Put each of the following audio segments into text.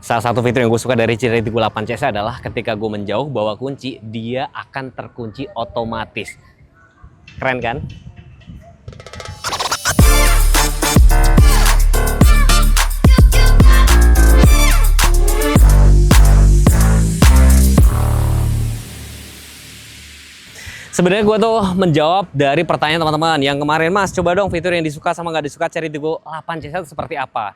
Salah satu fitur yang gue suka dari Cherry Tiggo 8 CS adalah ketika gue menjauh bawa kunci, dia akan terkunci otomatis. Keren kan? Sebenarnya gue tuh menjawab dari pertanyaan teman-teman yang kemarin, Mas, coba dong fitur yang disuka sama nggak disuka Cherry Tiggo 8 CS itu seperti apa.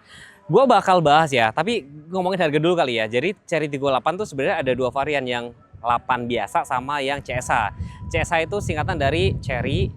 Gue bakal bahas ya, tapi ngomongin harga dulu kali ya. Jadi Cherry Tiggo 8 tuh sebenarnya ada dua varian, yang 8 biasa sama yang CSA. CSA itu singkatan dari Cherry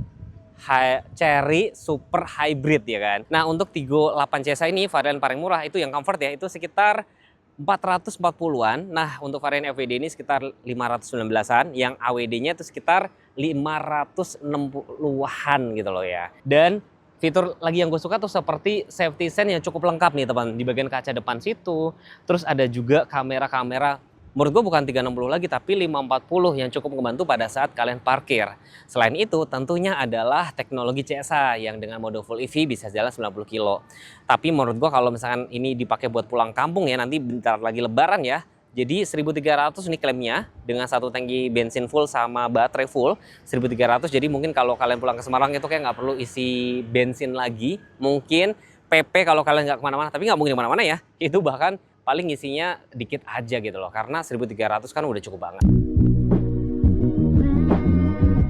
Super Hybrid ya kan. Nah, untuk Tiggo 8 CSA ini varian paling murah itu yang comfort ya, itu sekitar 440-an. Nah, untuk varian FWD ini sekitar 519-an, yang AWD-nya itu sekitar 560-an gitu loh ya. Dan fitur lagi yang gue suka tuh seperti safety sense yang cukup lengkap nih teman. Di bagian kaca depan situ, terus ada juga kamera-kamera. Menurut gue bukan 360 lagi tapi 540 yang cukup membantu pada saat kalian parkir. Selain itu tentunya adalah teknologi CSA yang dengan mode full EV bisa jalan 90 kilo. Tapi menurut gue kalau misalkan ini dipakai buat pulang kampung ya, nanti bentar lagi lebaran ya. Jadi 1.300 ini klaimnya dengan satu tangki bensin full sama baterai full 1.300. Jadi mungkin kalau kalian pulang ke Semarang itu kayak nggak perlu isi bensin lagi. Mungkin PP kalau kalian nggak kemana-mana, tapi nggak mungkin kemana-mana ya. Itu bahkan paling isinya dikit aja gitu loh, karena 1.300 kan udah cukup banget.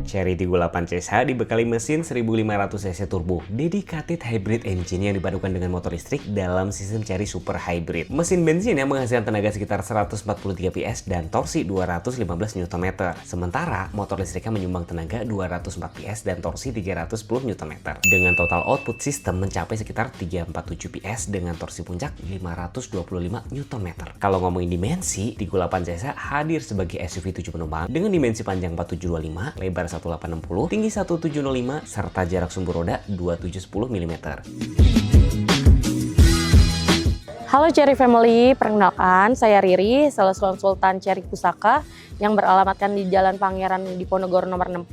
Cherry Tiggo 8 CSH dibekali mesin 1500 cc turbo dedicated hybrid engine yang dipadukan dengan motor listrik dalam sistem Cherry Super Hybrid. Mesin bensin yang menghasilkan tenaga sekitar 143 PS dan torsi 215 Nm. Sementara motor listriknya menyumbang tenaga 204 PS dan torsi 310 Nm. Dengan total output sistem mencapai sekitar 347 PS dengan torsi puncak 525 Nm. Kalau ngomongin dimensi, Tiggo 8 CSH hadir sebagai SUV 7 penumpang dengan dimensi panjang 4725, lebar 1860, tinggi 1705, serta jarak sumbu roda 2710 mm. Halo Cherry Family, perkenalkan saya Riri, sales konsultan Cherry Pusaka yang beralamatkan di Jalan Pangeran Diponegoro nomor 60,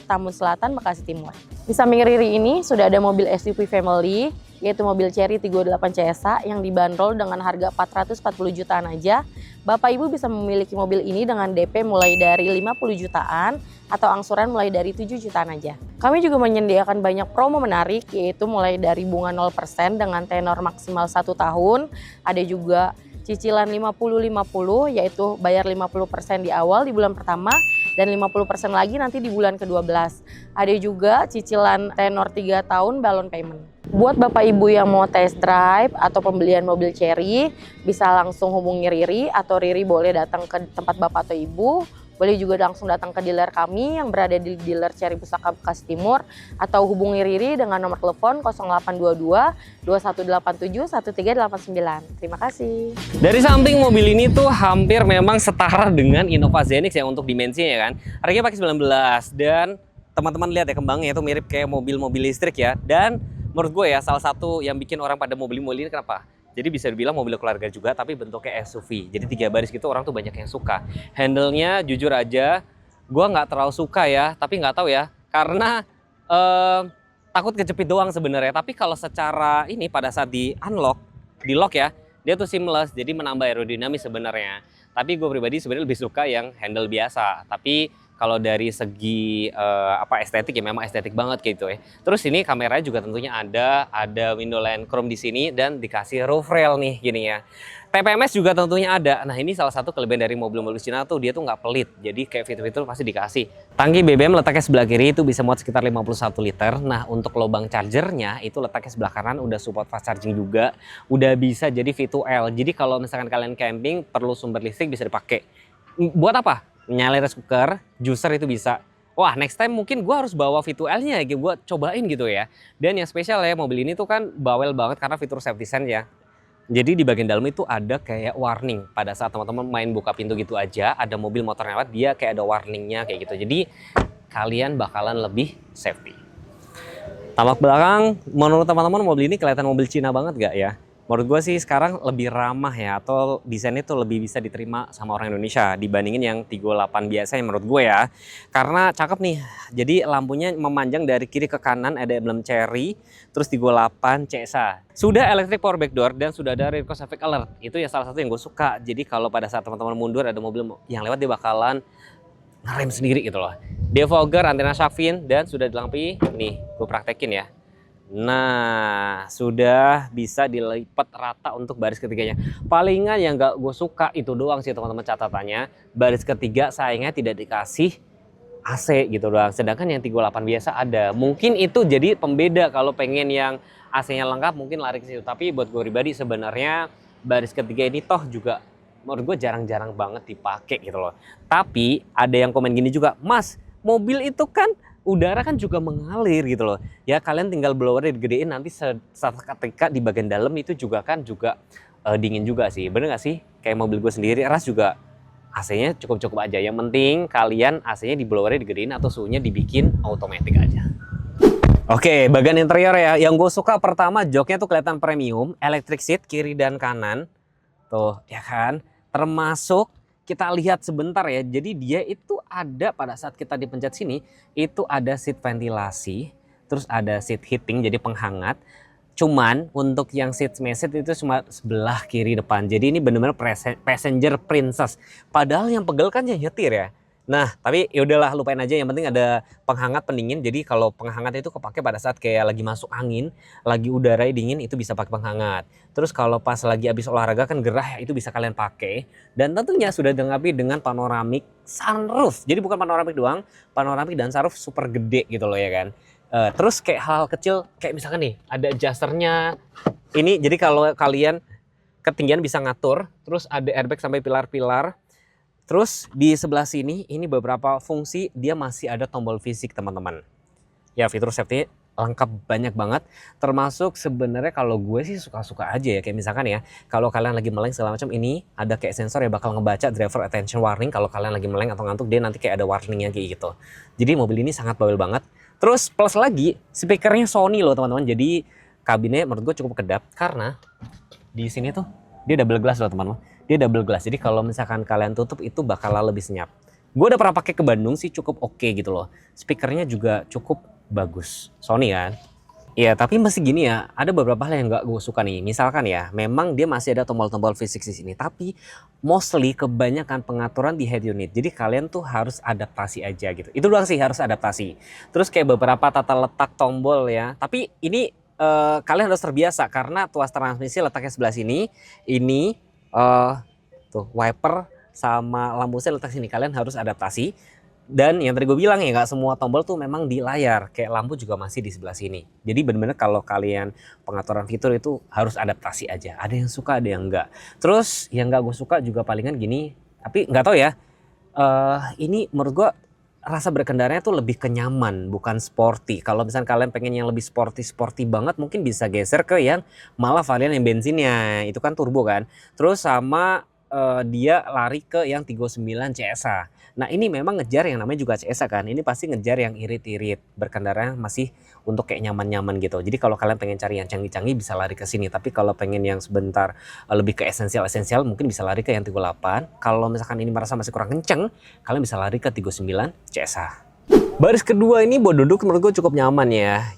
Tambun Selatan, Bekasi Timur. Di samping Riri ini sudah ada mobil SUV Family, yaitu mobil Cherry Tiggo 8 CSA yang dibanderol dengan harga 440 jutaan aja. Bapak Ibu bisa memiliki mobil ini dengan DP mulai dari 50 jutaan atau angsuran mulai dari 7 jutaan aja. Kami juga menyediakan banyak promo menarik, yaitu mulai dari bunga 0% dengan tenor maksimal 1 tahun. Ada juga cicilan 50-50, yaitu bayar 50% di awal di bulan pertama dan 50% lagi nanti di bulan ke-12. Ada juga cicilan tenor 3 tahun balloon payment. Buat Bapak Ibu yang mau test drive atau pembelian mobil Cherry, bisa langsung hubungi Riri, atau Riri boleh datang ke tempat Bapak atau Ibu. Boleh juga langsung datang ke dealer kami yang berada di dealer Cherry Pusaka Bekasi Timur, atau hubungi Riri dengan nomor telepon 0822 2187 1389. Terima kasih. Dari samping mobil ini tuh hampir memang setara dengan Innova Zenix ya untuk dimensinya ya kan. Harganya pakai 19 dan teman-teman lihat ya kembangnya itu mirip kayak mobil-mobil listrik ya. Dan menurut gue ya salah satu yang bikin orang pada mau beli mobil ini kenapa? Jadi bisa dibilang mobil keluarga juga tapi bentuknya SUV. Jadi 3 baris gitu orang tuh banyak yang suka. Handle-nya jujur aja gue nggak terlalu suka ya, tapi nggak tahu ya karena takut kejepit doang sebenarnya. Tapi kalau secara ini pada saat di lock ya, dia tuh seamless, jadi menambah aerodinamis sebenarnya. Tapi gue pribadi sebenarnya lebih suka yang handle biasa. Tapi kalau dari segi estetik ya memang estetik banget gitu ya. Terus ini kameranya juga tentunya ada window line chrome di sini dan dikasih roof rail nih gini ya. TPMS juga tentunya ada. Nah, ini salah satu kelebihan dari mobil-mobil Cina tuh dia tuh nggak pelit. Jadi kayak fitur-fitur pasti dikasih. Tangki BBM letaknya sebelah kiri itu bisa muat sekitar 51 liter. Nah, untuk lubang chargernya itu letaknya sebelah kanan, udah support fast charging juga. Udah bisa jadi V2L. Jadi kalau misalkan kalian camping perlu sumber listrik bisa dipakai. Buat apa? Nyalain rice cooker, juicer itu bisa. Wah, next time mungkin gue harus bawa V2L-nya ya, gue cobain gitu ya. Dan yang spesial ya, mobil ini tuh kan bawel banget karena fitur safety sense ya. Jadi di bagian dalam itu ada kayak warning. Pada saat teman-teman main buka pintu gitu aja, ada mobil motor lewat, dia kayak ada warningnya kayak gitu. Jadi kalian bakalan lebih safety. Tampak belakang, menurut teman-teman mobil ini kelihatan mobil Cina banget gak ya? Menurut gue sih sekarang lebih ramah ya, atau desainnya tuh lebih bisa diterima sama orang Indonesia dibandingin yang 38 biasa yang menurut gue ya. Karena cakep nih, jadi lampunya memanjang dari kiri ke kanan, ada emblem Cherry, terus 38 CSA. Sudah electric power back door dan sudah ada rear traffic alert. Itu ya salah satu yang gue suka. Jadi kalau pada saat teman-teman mundur ada mobil yang lewat, dia bakalan ngerem sendiri gitu loh. Defogger, antena shark fin, dan sudah dilengkapi, nih gue praktekin ya. Nah, sudah bisa dilipat rata untuk baris ketiganya. Palingan yang gak gue suka itu doang sih teman-teman catatannya. Baris ketiga sayangnya tidak dikasih AC gitu doang. Sedangkan yang 38 biasa ada. Mungkin itu jadi pembeda kalau pengen yang AC-nya lengkap mungkin lari ke situ. Tapi buat gue pribadi sebenarnya baris ketiga ini toh juga menurut gue jarang-jarang banget dipakai gitu loh. Tapi ada yang komen gini juga, Mas, mobil itu kan udara kan juga mengalir gitu loh. Ya kalian tinggal blowernya digedein, nanti ketika di bagian dalam itu juga kan dingin juga sih. Bener gak sih? Kayak mobil gue sendiri, ras juga AC-nya cukup-cukup aja. Yang penting kalian AC-nya di blowernya digedein atau suhunya dibikin otomatis aja. Oke, bagian interior ya. Yang gue suka pertama joknya tuh kelihatan premium, electric seat kiri dan kanan. Tuh, ya kan? Termasuk kita lihat sebentar ya, jadi dia itu ada pada saat kita dipencet sini, itu ada seat ventilasi, terus ada seat heating jadi penghangat. Cuman untuk yang seat meset itu cuma sebelah kiri depan, jadi ini benar-benar passenger princess. Padahal yang pegel kan yang nyetir ya. Nah, tapi ya udahlah lupain aja, yang penting ada penghangat pendingin. Jadi kalau penghangat itu kepake pada saat kayak lagi masuk angin, lagi udara dingin itu bisa pakai penghangat. Terus kalau pas lagi habis olahraga kan gerah ya, itu bisa kalian pakai. Dan tentunya sudah dilengkapi dengan panoramic sunroof. Jadi bukan panoramic doang, panoramic dan sunroof super gede gitu loh ya kan. Terus kayak hal kecil kayak misalkan nih ada adjusternya. Ini jadi kalau kalian ketinggian bisa ngatur, terus ada airbag sampai pilar-pilar. Terus di sebelah sini ini beberapa fungsi dia masih ada tombol fisik teman-teman. Ya fitur safety lengkap banyak banget. Termasuk sebenarnya kalau gue sih suka-suka aja ya. Kayak misalkan ya kalau kalian lagi meleng segala macam, ini ada kayak sensor yang bakal ngebaca driver attention warning. Kalau kalian lagi meleng atau ngantuk dia nanti kayak ada warningnya kayak gitu. Jadi mobil ini sangat bawel banget. Terus plus lagi speakernya Sony loh teman-teman. Jadi kabinnya menurut gue cukup kedap karena di sini tuh dia double glass loh teman-teman. Dia double glass, jadi kalau misalkan kalian tutup itu bakal lebih senyap. Gue udah pernah pakai ke Bandung sih, cukup oke gitu loh. Speakernya juga cukup bagus, Sony kan. Ya tapi masih gini ya, ada beberapa hal yang gak gue suka nih. Misalkan ya, memang dia masih ada tombol-tombol fisik di sini, tapi mostly kebanyakan pengaturan di head unit. Jadi kalian tuh harus adaptasi aja gitu. Itu doang sih, harus adaptasi. Terus kayak beberapa tata letak tombol ya, tapi ini kalian harus terbiasa karena tuas transmisi letaknya sebelah sini. Ini tuh wiper sama lampu saya letak sini, kalian harus adaptasi. Dan yang tadi gue bilang ya, nggak semua tombol tuh memang di layar, kayak lampu juga masih di sebelah sini. Jadi bener-bener kalau kalian pengaturan fitur itu harus adaptasi aja. Ada yang suka, ada yang enggak. Terus yang nggak gue suka juga palingan gini, tapi nggak tahu ya, ini menurut gue rasa berkendaranya tuh lebih kenyaman, bukan sporty. Kalau misalnya kalian pengen yang lebih sporty banget, mungkin bisa geser ke yang malah varian yang bensinnya. Itu kan turbo kan. Terus sama dia lari ke yang 39 CSA. Nah ini memang ngejar yang namanya juga CSA kan. Ini pasti ngejar yang irit-irit. Berkendara masih untuk kayak nyaman-nyaman gitu. Jadi kalau kalian pengen cari yang canggih-canggih bisa lari ke sini. Tapi kalau pengen yang sebentar lebih ke esensial mungkin bisa lari ke yang 38. Kalau misalkan ini merasa masih kurang kenceng, kalian bisa lari ke 39 CSA. Baris kedua ini buat duduk menurut gue cukup nyaman ya,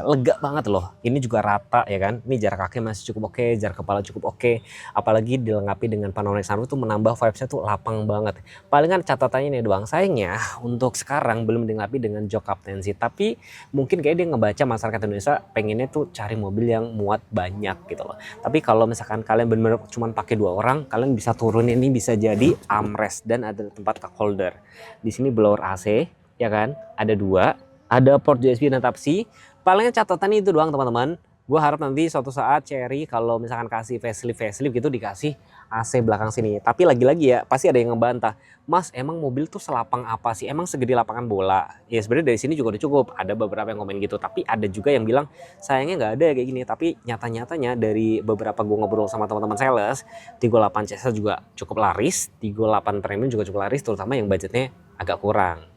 lega banget loh. Ini juga rata ya kan, ini jarak kaki masih cukup oke, jarak kepala cukup oke. Apalagi dilengkapi dengan panoramic sunroof tuh menambah vibesnya tuh lapang banget. Palingan catatannya ini doang, sayangnya untuk sekarang belum dilengkapi dengan jok captaincy. Tapi mungkin kayak dia ngebaca masyarakat Indonesia pengennya tuh cari mobil yang muat banyak gitu loh. Tapi kalau misalkan kalian benar-benar cuma pakai 2 orang, kalian bisa turun ini bisa jadi armrest dan ada tempat cup holder. Di sini blower AC. Ya kan, ada 2, ada port USB dan Type-C. Palingnya catatannya itu doang teman-teman. Gue harap nanti suatu saat Cherry kalau misalkan kasih facelift gitu dikasih AC belakang sini. Tapi lagi-lagi ya pasti ada yang ngebantah, Mas emang mobil tuh selapang apa sih? Emang segede lapangan bola? Ya sebenarnya dari sini juga udah cukup. Ada beberapa yang komen gitu. Tapi ada juga yang bilang sayangnya nggak ada kayak gini. Tapi nyata-nyatanya dari beberapa gue ngobrol sama teman-teman sales, 38 CSA juga cukup laris, 38 Premium juga cukup laris, terutama yang budgetnya agak kurang.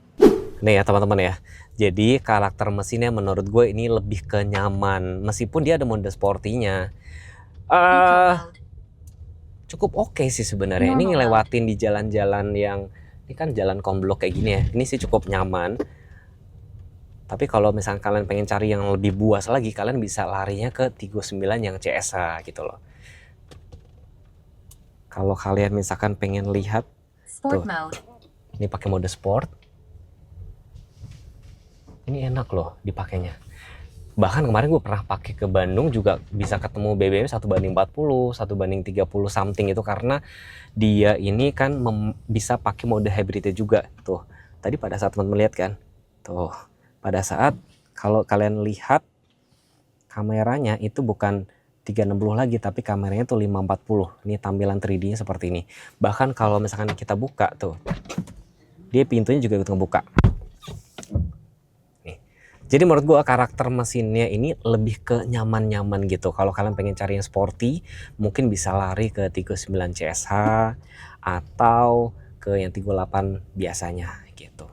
Nih ya teman-teman ya, jadi karakter mesinnya menurut gue ini lebih ke nyaman. Meskipun dia ada mode sportinya, Cukup oke sih sebenarnya. Ini ngelewatin di jalan-jalan yang ini kan jalan komblok kayak gini ya. Ini sih cukup nyaman. Tapi kalau misalnya kalian pengen cari yang lebih buas lagi, kalian bisa larinya ke Tigo 9 yang CSA gitu loh. Kalau kalian misalkan pengen lihat tuh, ini pakai mode sport. Ini enak loh dipakainya. Bahkan kemarin gue pernah pakai ke Bandung juga bisa ketemu BBM 1:40, 1:30 something itu karena dia ini kan bisa pakai mode hybridnya juga. Tuh, tadi pada saat teman-teman lihat kan, tuh pada saat kalau kalian lihat kameranya itu bukan 360 lagi tapi kameranya tuh 540. Ini tampilan 3D-nya seperti ini. Bahkan kalau misalkan kita buka tuh, dia pintunya juga ikut ngebuka. Jadi menurut gua karakter mesinnya ini lebih ke nyaman-nyaman gitu. Kalau kalian pengen cari yang sporty, mungkin bisa lari ke Tigo 9 CSH atau ke yang Tigo 8 biasanya gitu.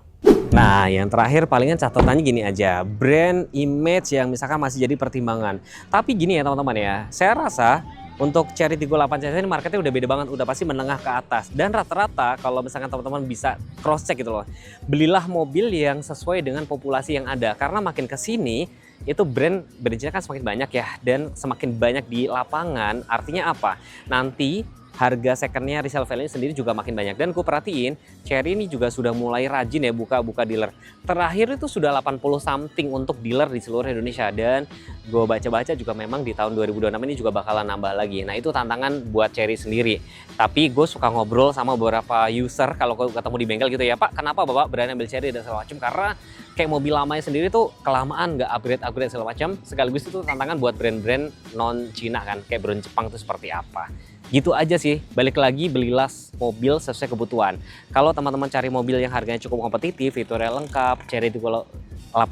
Nah, yang terakhir palingan catatannya gini aja. Brand image yang misalkan masih jadi pertimbangan. Tapi gini ya teman-teman ya, saya rasa untuk Chery Tigo 8 CSH ini marketnya udah beda banget, udah pasti menengah ke atas. Dan rata-rata kalau misalkan teman-teman bisa cross check gitu loh, belilah mobil yang sesuai dengan populasi yang ada. Karena makin ke sini itu brandnya kan semakin banyak ya, dan semakin banyak di lapangan. Artinya apa? Nanti harga secondnya resale value sendiri juga makin banyak. Dan gue perhatiin Chery ini juga sudah mulai rajin ya buka dealer. Terakhir itu sudah 80 something untuk dealer di seluruh Indonesia. Dan gue baca-baca juga memang di tahun 2026 ini juga bakalan nambah lagi. Nah itu tantangan buat Chery sendiri. Tapi gue suka ngobrol sama beberapa user kalau ketemu di bengkel gitu ya, Pak kenapa Bapak berani ambil Chery dan segala macam. Karena kayak mobil lamanya sendiri tuh kelamaan nggak upgrade segala macam. Sekaligus itu tantangan buat brand-brand non Cina kan. Kayak brand Jepang itu seperti apa. Gitu aja sih, balik lagi belilah mobil sesuai kebutuhan. Kalau teman-teman cari mobil yang harganya cukup kompetitif, fiturnya lengkap, Chery Tigo 8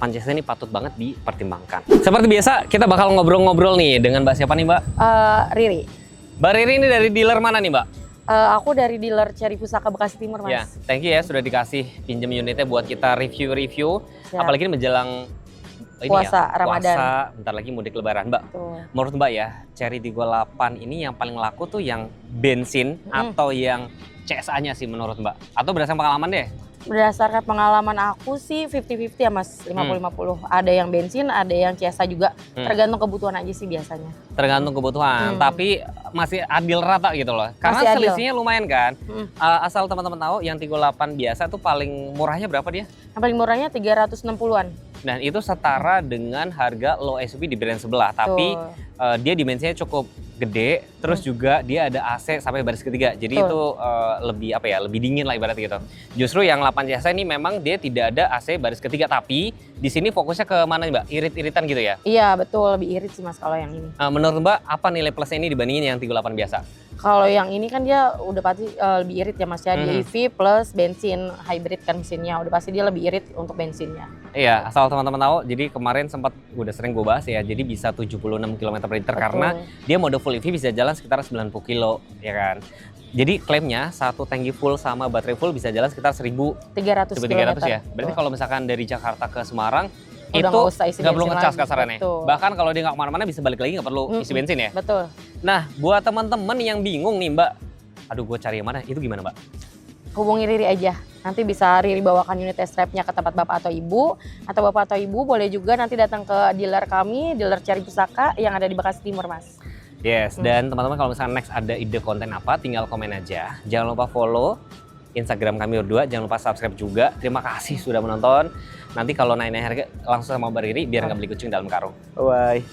CSH ini patut banget dipertimbangkan. Seperti biasa, kita bakal ngobrol-ngobrol nih dengan Mbak siapa nih Mbak? Riri. Mbak Riri ini dari dealer mana nih Mbak? Aku dari dealer Chery Pusaka Bekasi Timur Mas. Ya, thank you ya sudah dikasih pinjam unitnya buat kita review-review. Apalagi menjelang puasa Ramadan. Puasa, bentar lagi mudik lebaran Mbak. Betul. Menurut Mbak ya, Chery Tigo 8 ini yang paling laku tuh yang bensin atau yang CSA-nya sih menurut Mbak? Atau berdasarkan pengalaman deh? Berdasarkan pengalaman aku sih 50-50 ya Mas, 50-50. Ada yang bensin, ada yang CSA juga. Tergantung kebutuhan aja sih biasanya. Tergantung kebutuhan, tapi masih adil rata gitu loh. Karena Masih selisihnya lumayan kan. Asal teman-teman tahu yang Tigo 8 biasa tuh paling murahnya berapa dia? Yang paling murahnya 360-an. Dan itu setara dengan harga low SUV di brand sebelah. Tapi dia dimensinya cukup gede, terus juga dia ada AC sampai baris ketiga. Jadi itu lebih apa ya, lebih dingin lah ibaratnya gitu. Justru yang 8 CSA ini memang dia tidak ada AC baris ketiga, tapi di sini fokusnya ke mana nih Mbak? Irit-iritan gitu ya? Iya betul, lebih irit sih Mas kalau yang ini. Menurut Mbak apa nilai plusnya ini dibandingin yang Tigo 8 biasa? Kalau yang ini kan dia udah pasti lebih irit ya Mas ya, di EV plus bensin hybrid kan mesinnya, udah pasti dia lebih irit untuk bensinnya. Iya, asal teman-teman tahu, jadi kemarin sempat udah sering gue bahas ya, jadi bisa 76 km per liter karena dia mode full EV bisa jalan sekitar 90 kilo, ya kan. Jadi klaimnya satu tangki full sama baterai full bisa jalan sekitar 1.300 ya. Berarti kalau misalkan dari Jakarta ke Semarang udah itu nggak perlu ngecas kasarannya. Bahkan kalau dia nggak kemana-mana bisa balik lagi nggak perlu isi bensin ya. Betul. Nah, buat teman-teman yang bingung nih Mbak, aduh gue cari yang mana, itu gimana Mbak? Hubungi Riri aja. Nanti bisa Riri bawakan unit test drive-nya ke tempat Bapak atau Ibu. Atau Bapak atau Ibu boleh juga nanti datang ke dealer kami, dealer Chery Pusaka yang ada di Bekasi Timur Mas. Yes, dan teman-teman kalau misalnya next ada ide konten apa, tinggal komen aja. Jangan lupa follow Instagram kami berdua, jangan lupa subscribe juga. Terima kasih sudah menonton. Nanti kalau naik-naik harga langsung sama Mbak Riri biar nggak beli kucing dalam karung. Bye.